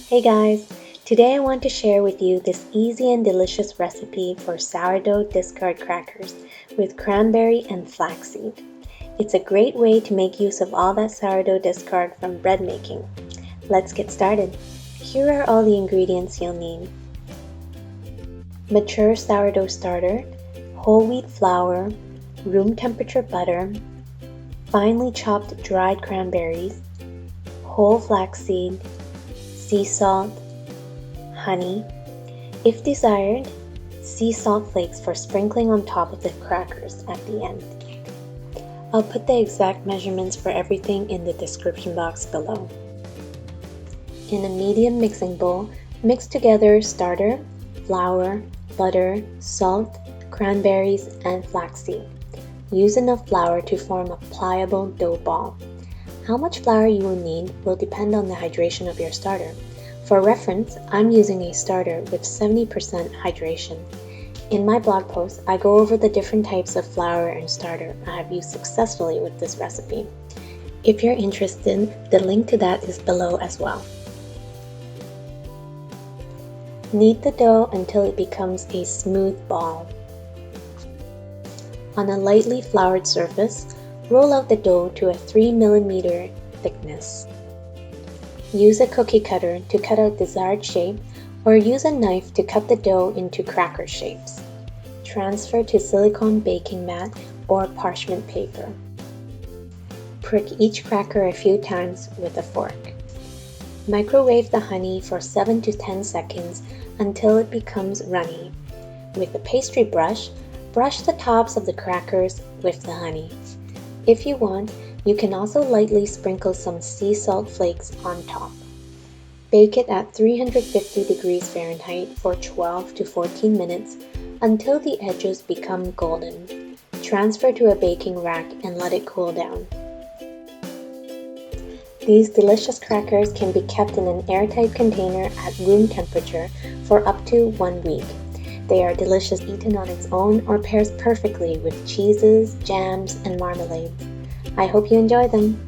Hey guys, today I want to share with you this easy and delicious recipe for sourdough discard crackers with cranberry and flaxseed. It's a great way to make use of all that sourdough discard from bread making. Let's get started. Here are all the ingredients you'll need. Mature sourdough starter, whole wheat flour, room temperature butter, finely chopped dried cranberries, whole flaxseed, sea salt, honey. If desired, sea salt flakes for sprinkling on top of the crackers at the end. I'll put the exact measurements for everything in the description box below. In a medium mixing bowl, mix together starter, flour, butter, salt, cranberries, and flaxseed. Use enough flour to form a pliable dough ball. How much flour you will need will depend on the hydration of your starter. For reference, I'm using a starter with 70% hydration. In my blog post, I go over the different types of flour and starter I have used successfully with this recipe. If you're interested, the link to that is below as well. Knead the dough until it becomes a smooth ball. On a lightly floured surface, roll out the dough to a 3 mm thickness. Use a cookie cutter to cut out desired shape, or use a knife to cut the dough into cracker shapes. Transfer to silicone baking mat or parchment paper. Prick each cracker a few times with a fork. Microwave the honey for 7 to 10 seconds until it becomes runny. With a pastry brush, brush the tops of the crackers with the honey. If you want, you can also lightly sprinkle some sea salt flakes on top. Bake it at 350 degrees Fahrenheit for 12 to 14 minutes until the edges become golden. Transfer to a baking rack and let it cool down. These delicious crackers can be kept in an airtight container at room temperature for up to 1 week. They are delicious eaten on its own or pairs perfectly with cheeses, jams, and marmalades. I hope you enjoy them.